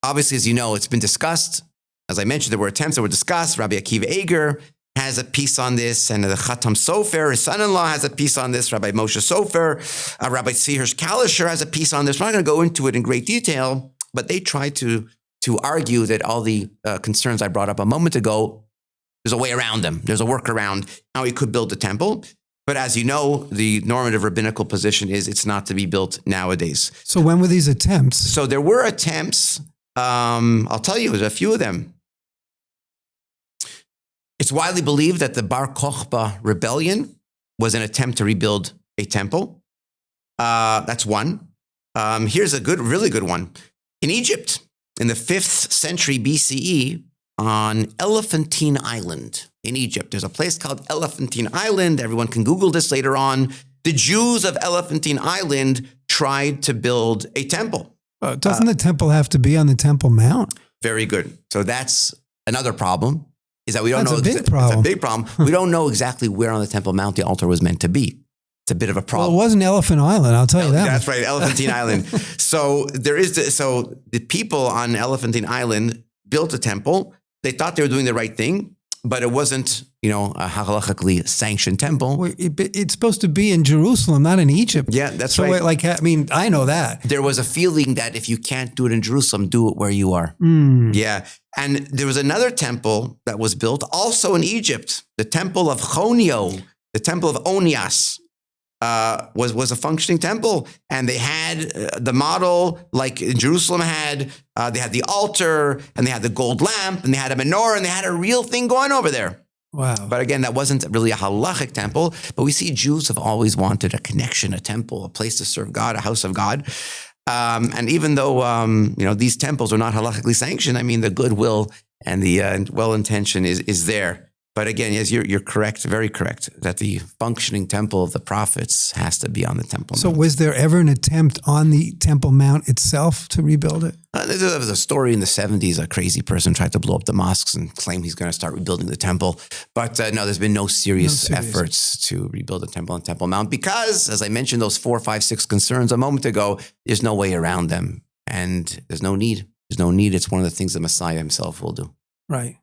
[SPEAKER 1] Obviously, as you know, it's been discussed. As I mentioned, there were attempts that were discussed. Rabbi Akiva Eger has a piece on this, and the Chatam Sofer, his son-in-law, has a piece on this. Rabbi Moshe Sofer, Rabbi Tzihirsh Kalisher has a piece on this. We're not going to go into it in great detail, but they tried to argue that all the concerns I brought up a moment ago, there's a way around them. There's a workaround how he could build the temple. But as you know, the normative rabbinical position is it's not to be built nowadays.
[SPEAKER 2] So when were these attempts?
[SPEAKER 1] So there were attempts. I'll tell you, there's a few of them. It's widely believed that the Bar Kokhba rebellion was an attempt to rebuild a temple. That's one. Here's a really good one. In Egypt, in the 5th century BCE, on Elephantine Island in Egypt, there's a place called Elephantine Island. Everyone can Google this later on. The Jews of Elephantine Island tried to build a temple.
[SPEAKER 2] Doesn't the temple have to be on the Temple Mount?
[SPEAKER 1] Very good. So that's another problem. Is that we don't know.
[SPEAKER 2] That's a big problem.
[SPEAKER 1] It's a big problem. We don't know exactly where on the Temple Mount the altar was meant to be. It's a bit of a problem.
[SPEAKER 2] Well, it wasn't Elephant Island, I'll tell you that.
[SPEAKER 1] That's right, Elephantine Island. So the people on Elephantine Island built a temple. They thought they were doing the right thing, but it wasn't, a halachically sanctioned temple.
[SPEAKER 2] Well, it's supposed to be in Jerusalem, not in Egypt.
[SPEAKER 1] Yeah, that's right.
[SPEAKER 2] I know that.
[SPEAKER 1] There was a feeling that if you can't do it in Jerusalem, do it where you are. Yeah. And there was another temple that was built also in Egypt, the temple of Chonio, the temple of Onias. Was a functioning temple, and they had the model like in Jerusalem had. They had the altar, and they had the gold lamp, and they had a menorah, and they had a real thing going over there.
[SPEAKER 2] Wow!
[SPEAKER 1] But again, that wasn't really a halachic temple. But we see Jews have always wanted a connection, a temple, a place to serve God, a house of God. And even though these temples are not halachically sanctioned, I mean the goodwill and the well intention is there. But again, yes, you're correct, very correct, that the functioning temple of the prophets has to be on the Temple Mount.
[SPEAKER 2] So was there ever an attempt on the Temple Mount itself to rebuild it?
[SPEAKER 1] There was a story in the 70s, a crazy person tried to blow up the mosques and claim he's going to start rebuilding the temple. But no, there's been no serious efforts to rebuild the temple on Temple Mount because, as I mentioned, those 4, 5, 6 concerns a moment ago, there's no way around them. And there's no need. There's no need. It's one of the things the Messiah himself will do.
[SPEAKER 2] Right.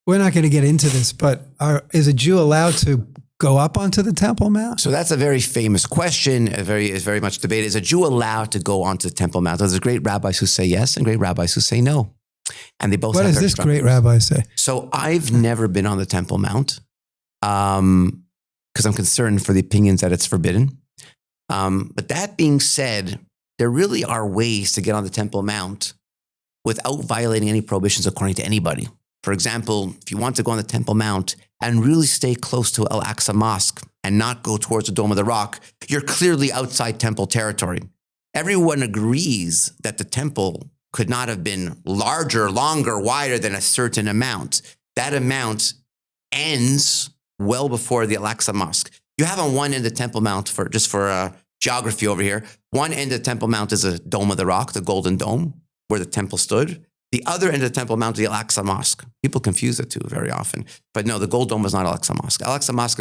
[SPEAKER 2] We're not going to get into this, but is a Jew allowed to go up onto the Temple Mount? So
[SPEAKER 1] that's a very famous question, is very much debated. Is a Jew allowed to go onto the Temple Mount? There's great rabbis who say yes and great rabbis who say no. And they both
[SPEAKER 2] What
[SPEAKER 1] have
[SPEAKER 2] does
[SPEAKER 1] their
[SPEAKER 2] this great rabbi say?
[SPEAKER 1] So I've never been on the Temple Mount because I'm concerned for the opinions that it's forbidden. But that being said, there really are ways to get on the Temple Mount without violating any prohibitions according to anybody. For example, if you want to go on the Temple Mount and really stay close to Al-Aqsa Mosque and not go towards the Dome of the Rock, you're clearly outside temple territory. Everyone agrees that the temple could not have been larger, longer, wider than a certain amount. That amount ends well before the Al-Aqsa Mosque. You have on one end of the Temple Mount, for geography over here, one end of the Temple Mount is a Dome of the Rock, the Golden Dome, where the temple stood. The other end of the Temple Mount is the Al-Aqsa Mosque. People confuse the two very often. But no, the Gold Dome is not Al-Aqsa Mosque. Al-Aqsa Mosque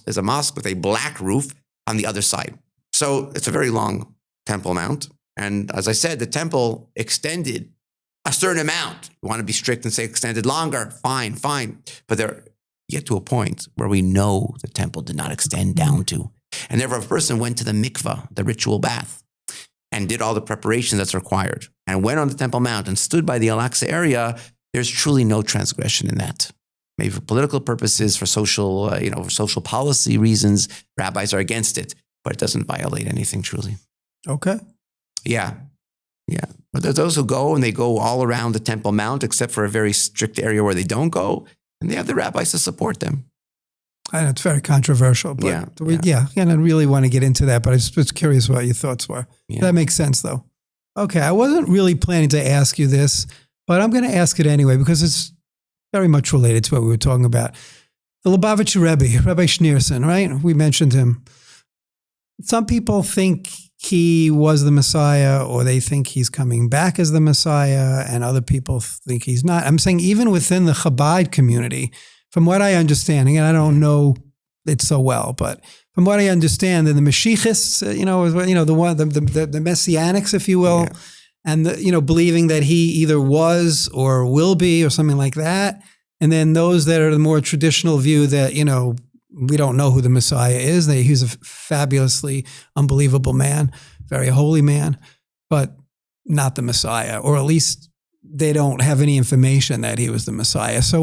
[SPEAKER 1] is a mosque with a black roof on the other side. So it's a very long Temple Mount. And as I said, the temple extended a certain amount. You want to be strict and say extended longer, fine. But there get to a point where we know the temple did not extend down to. And therefore, if a person went to the mikvah, the ritual bath, and did all the preparations that's required, and went on the Temple Mount and stood by the Al-Aqsa area, there's truly no transgression in that. Maybe for political purposes, for social, for social policy reasons, rabbis are against it, but it doesn't violate anything truly.
[SPEAKER 2] Okay.
[SPEAKER 1] Yeah. But there's those who go and they go all around the Temple Mount, except for a very strict area where they don't go, and they have the rabbis to support them.
[SPEAKER 2] And it's very controversial, but I don't really want to get into that, but I was curious what your thoughts were. Yeah. That makes sense, though. Okay, I wasn't really planning to ask you this, but I'm going to ask it anyway because it's very much related to what we were talking about. The Lubavitcher Rebbe, Rabbi Schneerson, right? We mentioned him. Some people think he was the Messiah, or they think he's coming back as the Messiah, and other people think he's not. I'm saying even within the Chabad community, from what I understand, and I don't know it so well, but from what I understand, the Mashiachists, the Messianics, if you will, and believing that he either was or will be or something like that, and then those that are the more traditional view that we don't know who the Messiah is. He's a fabulously unbelievable man, very holy man, but not the Messiah, or at least they don't have any information that he was the Messiah. So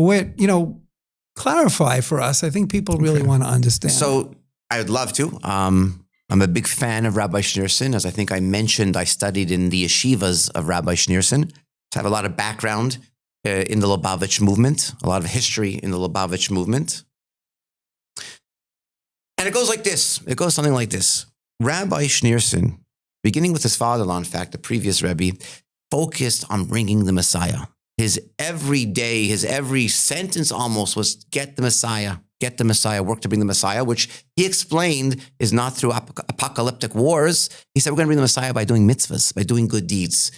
[SPEAKER 2] clarify for us. I think people really want to understand.
[SPEAKER 1] So I would love to. I'm a big fan of Rabbi Schneerson. As I think I mentioned, I studied in the yeshivas of Rabbi Schneerson. So I have a lot of background in the Lubavitch movement, a lot of history in the Lubavitch movement. And it goes like this. It goes something like this. Rabbi Schneerson, beginning with his father-in-law, in fact, the previous Rebbe, focused on bringing the Messiah. His every day, his every sentence almost was, get the Messiah, work to bring the Messiah, which he explained is not through apocalyptic wars. He said, we're going to bring the Messiah by doing mitzvahs, by doing good deeds.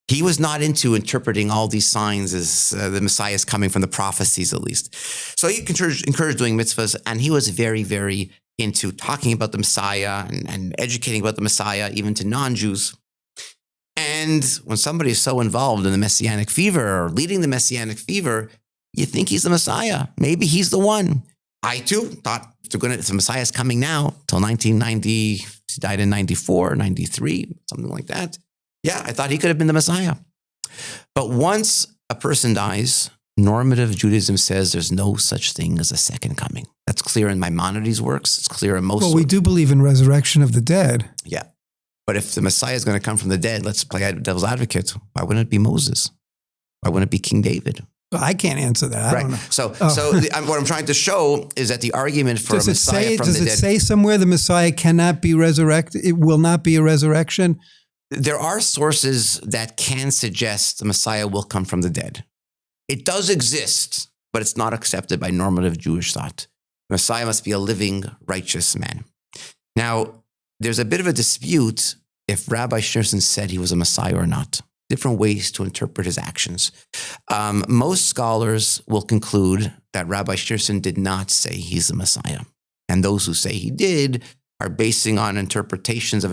[SPEAKER 1] He was not into interpreting all these signs as the Messiah is coming from the prophecies, at least. So he encouraged doing mitzvahs, and he was very, very into talking about the Messiah and educating about the Messiah, even to non-Jews. And when somebody is so involved in the Messianic fever or leading the Messianic fever, you think he's the Messiah. Maybe he's the one. I too thought if the Messiah is coming now till 1990, he died in 94, 93, something like that. Yeah, I thought he could have been the Messiah. But once a person dies, normative Judaism says there's no such thing as a second coming. That's clear in Maimonides' works. It's clear in most.
[SPEAKER 2] Well, we do believe in resurrection of the dead.
[SPEAKER 1] Yeah. But if the Messiah is going to come from the dead, let's play devil's advocate. Why wouldn't it be Moses? Why wouldn't it be King David?
[SPEAKER 2] Well, I can't answer that. I don't know.
[SPEAKER 1] So what I'm trying to show is that the argument for a Messiah from the dead.
[SPEAKER 2] Does it say somewhere the Messiah cannot be resurrected? It will not be a resurrection?
[SPEAKER 1] There are sources that can suggest the Messiah will come from the dead. It does exist, but it's not accepted by normative Jewish thought. The Messiah must be a living, righteous man. Now, there's a bit of a dispute if Rabbi Schneerson said he was a Messiah or not. Different ways to interpret his actions. Most scholars will conclude that Rabbi Schneerson did not say he's the Messiah. And those who say he did are basing on interpretations of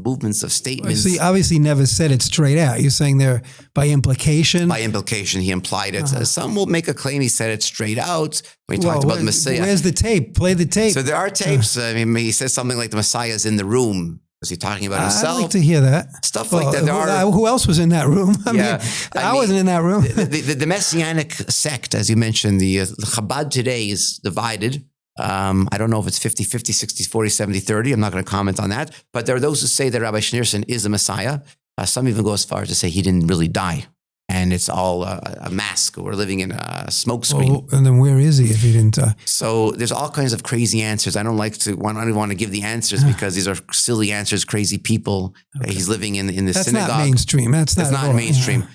[SPEAKER 1] movements of statements.
[SPEAKER 2] So he obviously never said it straight out. You're saying there by implication?
[SPEAKER 1] By implication, he implied it. Some will make a claim he said it straight out when he talked about the Messiah.
[SPEAKER 2] Where's the tape? Play the tape.
[SPEAKER 1] So there are tapes. He says something like the Messiah is in the room. Was he talking about himself?
[SPEAKER 2] I'd like to hear that.
[SPEAKER 1] Stuff like that.
[SPEAKER 2] Who else was in that room? I wasn't in that room.
[SPEAKER 1] The Messianic sect, as you mentioned, the Chabad today is divided. I don't know if it's 50-50, 60-40, 70-30. I'm not going to comment on that. But there are those who say that Rabbi Schneerson is the Messiah. Some even go as far as to say he didn't really die. And it's all a mask. We're living in a smokescreen.
[SPEAKER 2] Well, and then where is he if he didn't die?
[SPEAKER 1] So there's all kinds of crazy answers. I don't even want to give the answers because these are silly answers, crazy people. Okay. He's living in the synagogue.
[SPEAKER 2] That's not mainstream. That's not
[SPEAKER 1] mainstream. Yeah.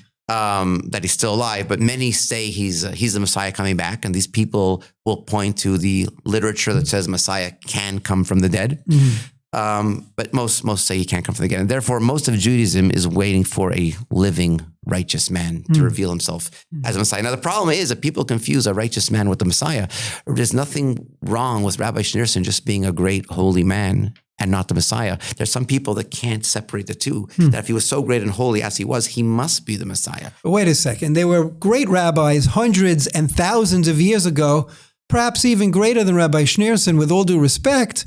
[SPEAKER 1] That he's still alive, but many say he's the Messiah coming back, and these people will point to the literature that says Messiah can come from the dead. Mm-hmm. But most say he can't come from the dead, and therefore most of Judaism is waiting for a living, righteous man to reveal himself as a Messiah. Now the problem is that people confuse a righteous man with the Messiah. There's nothing wrong with Rabbi Schneerson just being a great, holy man and not the Messiah. There's some people that can't separate the two, that if he was so great and holy as he was, he must be the Messiah.
[SPEAKER 2] But wait a second. They were great rabbis hundreds and thousands of years ago, perhaps even greater than Rabbi Schneerson, with all due respect,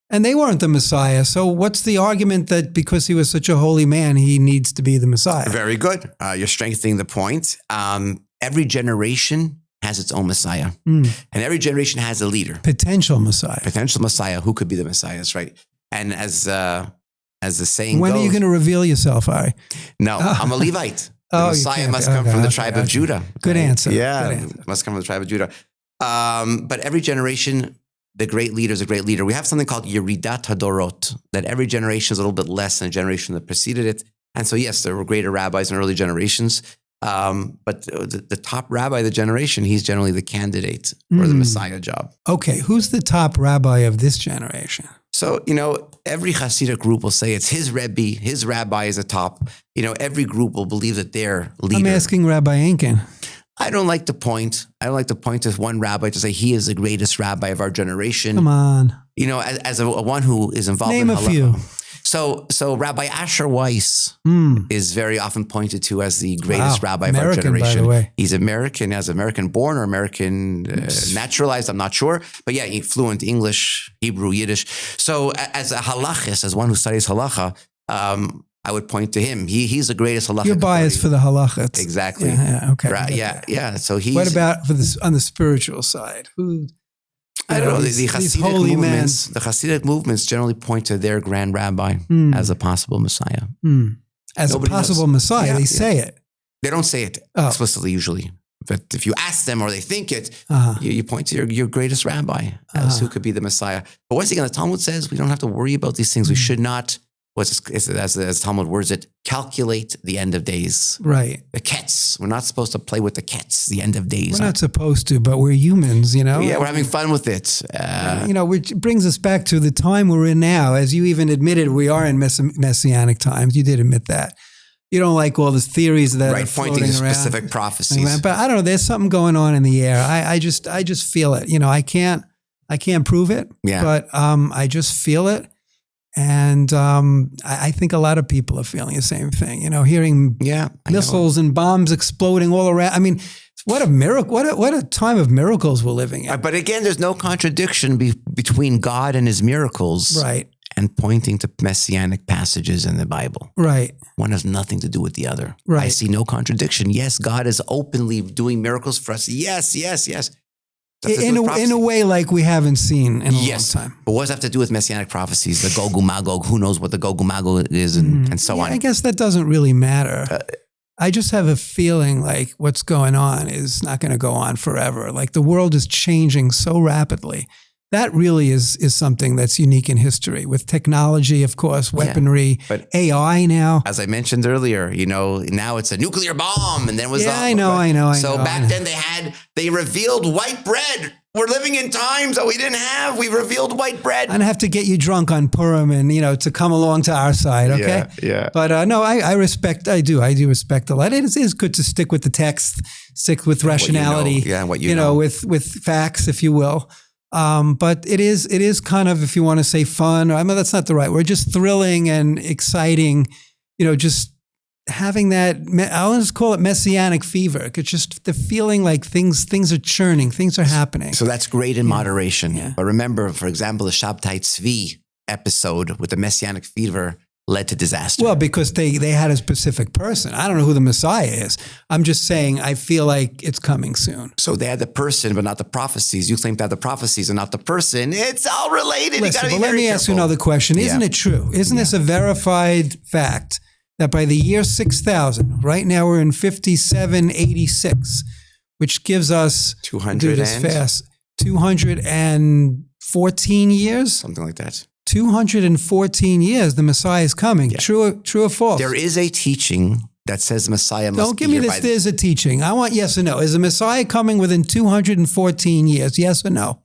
[SPEAKER 2] and they weren't the Messiah. So what's the argument that because he was such a holy man, he needs to be the Messiah?
[SPEAKER 1] Very good. You're strengthening the point. Every generation has its own Messiah. And every generation has a leader.
[SPEAKER 2] Potential Messiah.
[SPEAKER 1] Potential Messiah. Who could be the Messiah? That's right. And as the saying
[SPEAKER 2] when
[SPEAKER 1] goes,
[SPEAKER 2] are you going to reveal yourself, Ari?
[SPEAKER 1] No, I'm a Levite. The Messiah must come from the tribe of Judah.
[SPEAKER 2] Good answer.
[SPEAKER 1] Yeah,
[SPEAKER 2] Good answer.
[SPEAKER 1] Must come from the tribe of Judah. But every generation, the great leader is a great leader. We have something called Yeridat Hadorot, that every generation is a little bit less than the generation that preceded it. And so, yes, there were greater rabbis in early generations. But the top rabbi of the generation, he's generally the candidate for the Messiah job.
[SPEAKER 2] Okay, who's the top rabbi of this generation?
[SPEAKER 1] So, every Hasidic group will say it's his Rebbe, his rabbi is a top. Every group will believe that their leader.
[SPEAKER 2] I'm asking Rabbi Enkin.
[SPEAKER 1] I don't like to point to one rabbi to say he is the greatest rabbi of our generation.
[SPEAKER 2] Come on.
[SPEAKER 1] As a one who is involved
[SPEAKER 2] Name
[SPEAKER 1] in
[SPEAKER 2] a
[SPEAKER 1] halacha.
[SPEAKER 2] few.
[SPEAKER 1] So Rabbi Asher Weiss is very often pointed to as the greatest rabbi of our generation.
[SPEAKER 2] By the way.
[SPEAKER 1] He's American, as American born or American naturalized, I'm not sure. But yeah, he's fluent English, Hebrew, Yiddish. So as a halachist, as one who studies halacha, I would point to him. He's the greatest halacha.
[SPEAKER 2] You're biased for the halacha.
[SPEAKER 1] Exactly.
[SPEAKER 2] Okay.
[SPEAKER 1] Right, yeah. So
[SPEAKER 2] what about on the spiritual side?
[SPEAKER 1] I don't know. The
[SPEAKER 2] these
[SPEAKER 1] Hasidic
[SPEAKER 2] holy
[SPEAKER 1] movements, the Hasidic movements generally point to their grand rabbi as a possible Messiah.
[SPEAKER 2] As
[SPEAKER 1] Nobody
[SPEAKER 2] a possible
[SPEAKER 1] knows.
[SPEAKER 2] Messiah, they say it.
[SPEAKER 1] They don't say it explicitly usually. But if you ask them or they think it, you point to your greatest rabbi as who could be the Messiah. But once again, the Talmud says we don't have to worry about these things. We should not, as Talmud words it, calculate the end of days.
[SPEAKER 2] Right.
[SPEAKER 1] The ketz. We're not supposed to play with the ketz, the end of days.
[SPEAKER 2] We're not supposed to, but we're humans,
[SPEAKER 1] Yeah, we're having fun with it.
[SPEAKER 2] Which brings us back to the time we're in now. As you even admitted, we are in messianic times. You did admit that. You don't like all the theories that are
[SPEAKER 1] pointing to
[SPEAKER 2] around,
[SPEAKER 1] specific prophecies.
[SPEAKER 2] But I don't know. There's something going on in the air. I just feel it. I can't prove it.
[SPEAKER 1] Yeah.
[SPEAKER 2] But I just feel it. And I think a lot of people are feeling the same thing, hearing missiles and bombs exploding all around. I mean, what a miracle, what a time of miracles we're living in.
[SPEAKER 1] But again, there's no contradiction between God and his miracles.
[SPEAKER 2] Right.
[SPEAKER 1] And pointing to messianic passages in the Bible.
[SPEAKER 2] Right.
[SPEAKER 1] One has nothing to do with the other.
[SPEAKER 2] Right.
[SPEAKER 1] I see no contradiction. Yes, God is openly doing miracles for us. Yes.
[SPEAKER 2] In a way like we haven't seen in a long time.
[SPEAKER 1] But what does that have to do with messianic prophecies? The Gog and Magog, who knows what the Gog and Magog is and so on.
[SPEAKER 2] I guess that doesn't really matter. I just have a feeling like what's going on is not going to go on forever. Like the world is changing so rapidly. That really is something that's unique in history with technology, of course, weaponry, but AI now.
[SPEAKER 1] As I mentioned earlier, now it's a nuclear bomb, and then it was
[SPEAKER 2] I know.
[SPEAKER 1] So back then they revealed white bread. We're living in times that we didn't have. We revealed white bread.
[SPEAKER 2] I'm gonna have to get you drunk on Purim and to come along to our side, okay?
[SPEAKER 1] Yeah.
[SPEAKER 2] But no, I do respect a lot. It is good to stick with the text, stick with rationality.
[SPEAKER 1] What you know.
[SPEAKER 2] with facts, if you will. But it is kind of, if you want to say fun, that's not the right word, just thrilling and exciting, just having that, I'll just call it messianic fever. It's just the feeling like things are churning, things are happening.
[SPEAKER 1] So that's great in moderation.
[SPEAKER 2] Yeah.
[SPEAKER 1] But remember, for example, the Shabtai Tzvi episode with the messianic fever led to disaster.
[SPEAKER 2] Well, because they had a specific person. I don't know who the Messiah is. I'm just saying I feel like it's coming soon.
[SPEAKER 1] So they had the person, but not the prophecies. You claim to have the prophecies and not the person. It's all related.
[SPEAKER 2] Listen, but let me ask you another question. Isn't it true? Isn't this a verified fact that by the year 6000, right now we're in 5786, which gives us 214 years?
[SPEAKER 1] Something like that.
[SPEAKER 2] 214 years, the Messiah is coming. Yeah. True or false?
[SPEAKER 1] There is a teaching that says the Messiah must
[SPEAKER 2] Don't give me this, there's a teaching. I want yes or no. Is the Messiah coming within 214 years? Yes or no?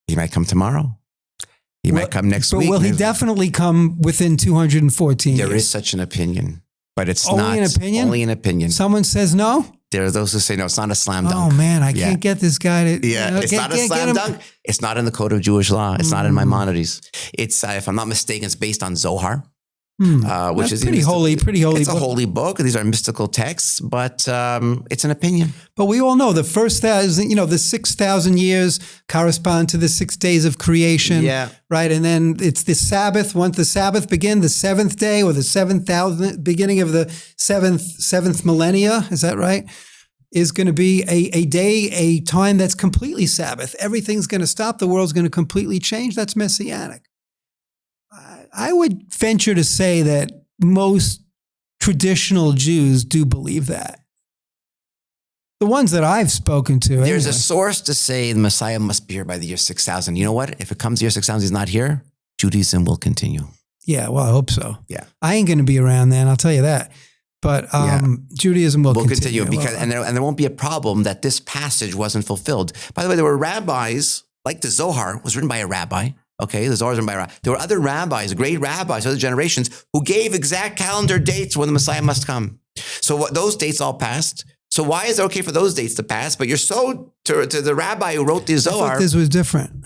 [SPEAKER 1] He might come tomorrow. He might come next week.
[SPEAKER 2] But will he definitely come within 214 years?
[SPEAKER 1] There is such an opinion, but it's
[SPEAKER 2] only
[SPEAKER 1] not.
[SPEAKER 2] An opinion?
[SPEAKER 1] Only an opinion.
[SPEAKER 2] Someone says no?
[SPEAKER 1] There are those who say no, it's not a slam dunk.
[SPEAKER 2] Oh man, I can't get this guy to.
[SPEAKER 1] It's not a slam dunk. It's not in the code of Jewish law. It's not in Maimonides. It's, if I'm not mistaken, it's based on Zohar, which is
[SPEAKER 2] pretty holy.
[SPEAKER 1] It's a holy book. These are mystical texts, but it's an opinion.
[SPEAKER 2] But we all know the first 1,000, the 6,000 years correspond to the 6 days of creation.
[SPEAKER 1] Yeah.
[SPEAKER 2] Right. And then it's the Sabbath. Once the Sabbath begins, the seventh day or the 7,000, beginning of the seventh millennia, is that right? Is going to be a day, a time that's completely Sabbath. Everything's going to stop. The world's going to completely change. That's messianic. I would venture to say that most traditional Jews do believe that. The ones that I've spoken to.
[SPEAKER 1] There's a source to say the Messiah must be here by the year 6000. You know what? If it comes to year 6000, he's not here, Judaism will continue.
[SPEAKER 2] Yeah, well, I hope so.
[SPEAKER 1] Yeah.
[SPEAKER 2] I ain't going to be around then, I'll tell you that. But Judaism will continue.
[SPEAKER 1] Because and there won't be a problem that this passage wasn't fulfilled. By the way, there were rabbis, like the Zohar was written by a rabbi. Okay, the Zohar is written by a rabbi. There were other rabbis, great rabbis, other generations, who gave exact calendar dates when the Messiah must come. So those dates all passed. So why is it okay for those dates to pass, but you're so to the rabbi who wrote the
[SPEAKER 2] I
[SPEAKER 1] Zohar?
[SPEAKER 2] thought this was different.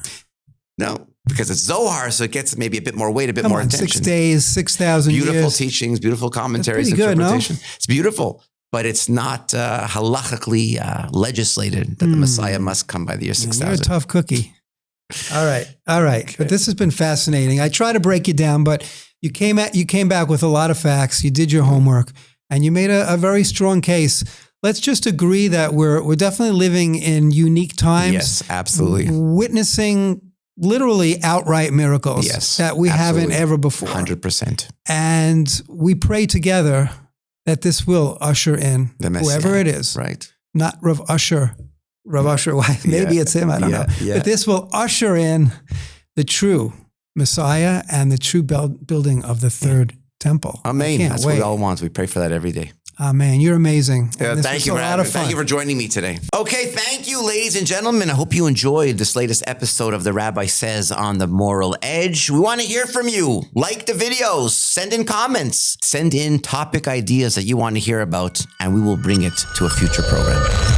[SPEAKER 1] No, because it's Zohar, so it gets maybe a bit more weight, a bit more attention.
[SPEAKER 2] 6 days, 6,000 years.
[SPEAKER 1] Beautiful teachings, beautiful commentaries,
[SPEAKER 2] That's pretty good,
[SPEAKER 1] interpretation. No? It's beautiful, but it's not halakhically legislated that the Messiah must come by the year 6,000.
[SPEAKER 2] You're a tough cookie. All right. Okay. But this has been fascinating. I try to break it down, but you came back with a lot of facts. You did your homework, and you made a very strong case. Let's just agree that we're definitely living in unique times.
[SPEAKER 1] Yes, absolutely.
[SPEAKER 2] Witnessing literally outright miracles that we haven't ever before.
[SPEAKER 1] 100%.
[SPEAKER 2] And we pray together that this will usher in
[SPEAKER 1] the Messiah,
[SPEAKER 2] whoever it is.
[SPEAKER 1] Right.
[SPEAKER 2] Not Rav Usher, maybe it's him, I don't know.
[SPEAKER 1] Yeah.
[SPEAKER 2] But this will usher in the true Messiah and the true building of the third temple.
[SPEAKER 1] Amen. That's what we all want. We pray for that every day.
[SPEAKER 2] Amen. You're amazing.
[SPEAKER 1] Thank you for joining me today. Okay, thank you, ladies and gentlemen. I hope you enjoyed this latest episode of The Rabbi Says on the Moral Edge. We want to hear from you. Like the videos, send in comments, send in topic ideas that you want to hear about, and we will bring it to a future program.